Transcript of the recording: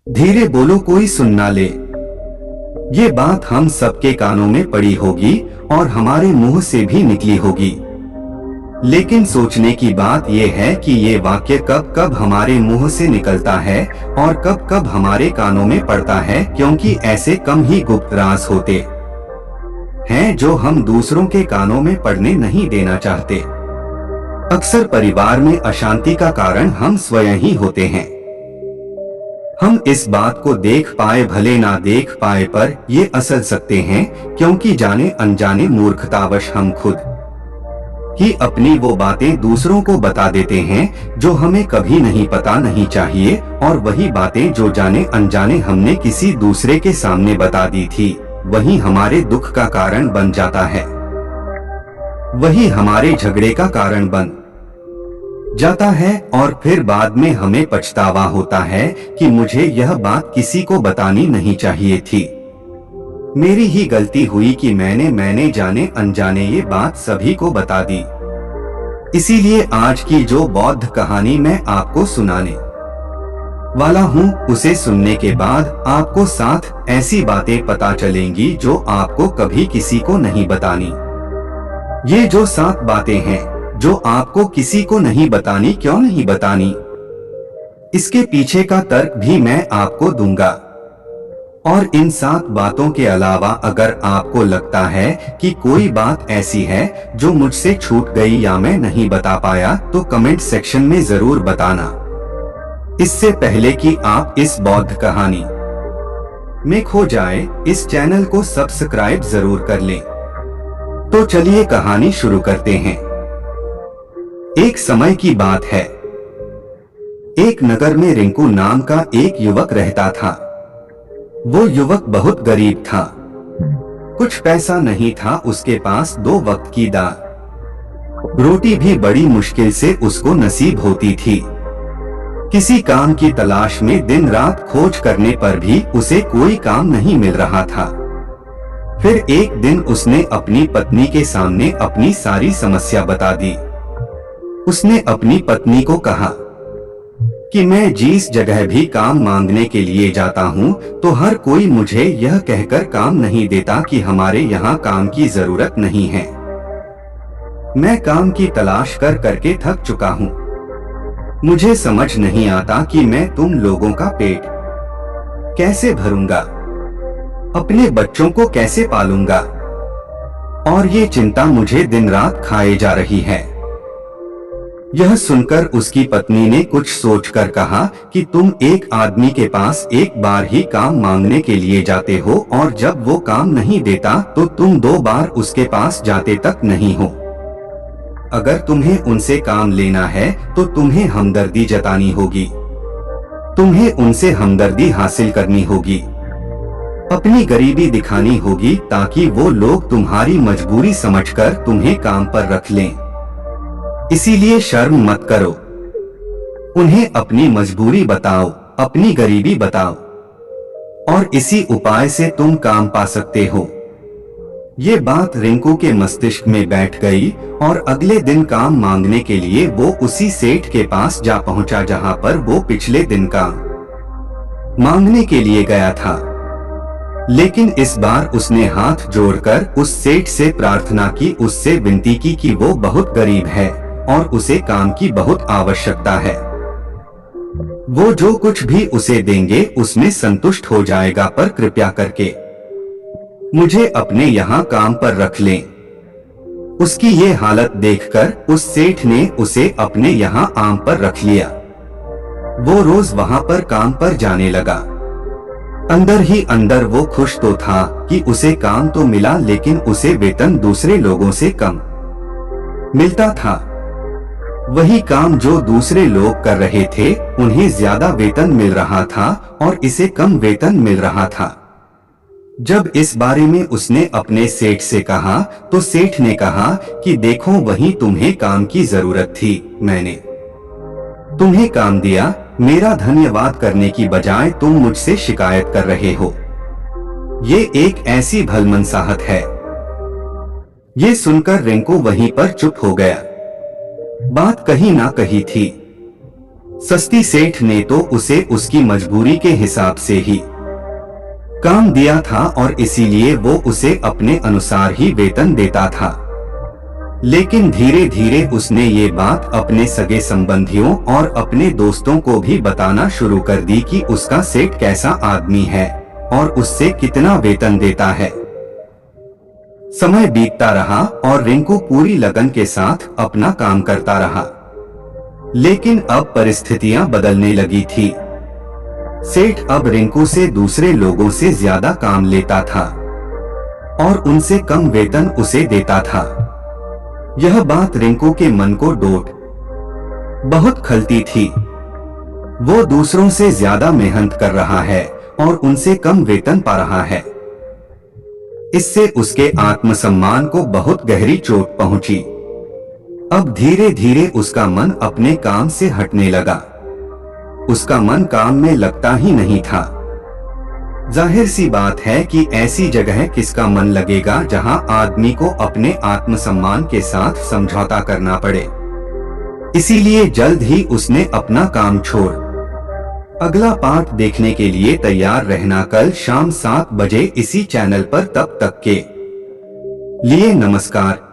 धीरे बोलो, कोई सुन ना ले। ये बात हम सबके कानों में पड़ी होगी और हमारे मुंह से भी निकली होगी। लेकिन सोचने की बात यह है कि ये वाक्य कब कब हमारे मुंह से निकलता है और कब कब हमारे कानों में पड़ता है, क्योंकि ऐसे कम ही गुप्त राज होते हैं जो हम दूसरों के कानों में पड़ने नहीं देना चाहते। अक्सर परिवार में अशांति का कारण हम स्वयं ही होते हैं। हम इस बात को देख पाए भले ना देख पाए, पर ये असर सकते हैं, क्योंकि जाने अनजाने मूर्खतावश हम खुद ही अपनी वो बातें दूसरों को बता देते हैं जो हमें कभी नहीं पता नहीं चाहिए, और वही बातें जो जाने अनजाने हमने किसी दूसरे के सामने बता दी थी, वही हमारे दुख का कारण बन जाता है, वही हमारे झगड़े का कारण बन जाता है। और फिर बाद में हमें पछतावा होता है कि मुझे यह बात किसी को बतानी नहीं चाहिए थी, मेरी ही गलती हुई कि मैंने जाने अनजाने ये बात सभी को बता दी। इसीलिए आज की जो बौद्ध कहानी मैं आपको सुनाने वाला हूँ, उसे सुनने के बाद आपको 7 ऐसी बातें पता चलेंगी जो आपको कभी किसी को नहीं बतानी। ये जो 7 बातें हैं जो आपको किसी को नहीं बतानी, क्यों नहीं बतानी, इसके पीछे का तर्क भी मैं आपको दूंगा। और इन 7 बातों के अलावा अगर आपको लगता है कि कोई बात ऐसी है जो मुझसे छूट गई या मैं नहीं बता पाया, तो कमेंट सेक्शन में जरूर बताना। इससे पहले कि आप इस बौद्ध कहानी में खो जाए, इस चैनल को सब्सक्राइब जरूर कर लें। तो चलिए कहानी शुरू करते हैं। एक समय की बात है, एक नगर में रिंकू नाम का एक युवक रहता था। वो युवक बहुत गरीब था, कुछ पैसा नहीं था उसके पास, 2 वक्त की दाल रोटी भी बड़ी मुश्किल से उसको नसीब होती थी। किसी काम की तलाश में दिन रात खोज करने पर भी उसे कोई काम नहीं मिल रहा था। फिर एक दिन उसने अपनी पत्नी के सामने अपनी सारी समस्या बता दी। उसने अपनी पत्नी को कहा कि मैं जिस जगह भी काम मांगने के लिए जाता हूँ तो हर कोई मुझे यह कहकर काम नहीं देता कि हमारे यहाँ काम की जरूरत नहीं है। मैं काम की तलाश कर करके थक चुका हूँ। मुझे समझ नहीं आता कि मैं तुम लोगों का पेट कैसे भरूंगा, अपने बच्चों को कैसे पालूंगा, और ये चिंता मुझे दिन रात खाए जा रही है। यह सुनकर उसकी पत्नी ने कुछ सोचकर कहा कि तुम एक आदमी के पास एक बार ही काम मांगने के लिए जाते हो और जब वो काम नहीं देता तो तुम 2 बार उसके पास जाते तक नहीं हो। अगर तुम्हें उनसे काम लेना है तो तुम्हें हमदर्दी जतानी होगी, तुम्हें उनसे हमदर्दी हासिल करनी होगी, अपनी गरीबी दिखानी होगी, ताकि वो लोग तुम्हारी मजबूरी समझकर तुम्हें काम पर रख लें। इसीलिए शर्म मत करो, उन्हें अपनी मजबूरी बताओ, अपनी गरीबी बताओ, और इसी उपाय से तुम काम पा सकते हो। ये बात रिंकू के मस्तिष्क में बैठ गई और अगले दिन काम मांगने के लिए वो उसी सेठ के पास जा पहुंचा जहां पर वो पिछले दिन काम मांगने के लिए गया था। लेकिन इस बार उसने हाथ जोड़कर उस सेठ से प्रार्थना की, उससे विनती की कि वो बहुत गरीब है और उसे काम की बहुत आवश्यकता है। वो जो कुछ भी उसे देंगे उसमें संतुष्ट हो जाएगा, पर कृपया करके मुझे अपने यहाँ काम पर रख लें। उसकी ये हालत देखकर उस सेठ ने उसे अपने यहाँ आम पर रख लिया। वो रोज वहाँ पर काम पर जाने लगा। अंदर ही अंदर वो खुश तो था कि उसे काम तो मिला, लेकिन उसे वेतन दूसरे लोगों से कम मिलता था। वही काम जो दूसरे लोग कर रहे थे उन्हें ज्यादा वेतन मिल रहा था और इसे कम वेतन मिल रहा था। जब इस बारे में उसने अपने सेठ से कहा तो सेठ ने कहा कि देखो, वही तुम्हें काम की जरूरत थी, मैंने तुम्हें काम दिया, मेरा धन्यवाद करने की बजाय तुम मुझसे शिकायत कर रहे हो। ये एक ऐसी भलमनसाहट है। ये सुनकर रिंकू वहीं पर चुप हो गया। बात कहीं ना कही थी। सस्ती सेठ ने तो उसे उसकी मजबूरी के हिसाब से ही काम दिया था और इसीलिए वो उसे अपने अनुसार ही वेतन देता था। लेकिन धीरे धीरे उसने ये बात अपने सगे संबंधियों और अपने दोस्तों को भी बताना शुरू कर दी कि उसका सेठ कैसा आदमी है और उससे कितना वेतन देता है। समय बीतता रहा और रिंकू पूरी लगन के साथ अपना काम करता रहा, लेकिन अब परिस्थितियां बदलने लगी थी। सेठ अब रिंकू से दूसरे लोगों से ज्यादा काम लेता था और उनसे कम वेतन उसे देता था। यह बात रिंकू के मन को डोट बहुत खलती थी। वो दूसरों से ज्यादा मेहनत कर रहा है और उनसे कम वेतन पा रहा है। इससे उसके आत्मसम्मान को बहुत गहरी चोट पहुंची। अब धीरे धीरे उसका मन अपने काम से हटने लगा। उसका मन काम में लगता ही नहीं था। जाहिर सी बात है कि ऐसी जगह किसका मन लगेगा जहां आदमी को अपने आत्मसम्मान के साथ समझौता करना पड़े। इसीलिए जल्द ही उसने अपना काम छोड़ अगला पार्ट देखने के लिए तैयार रहना कल शाम 7 बजे इसी चैनल पर। तब तक के लिए नमस्कार।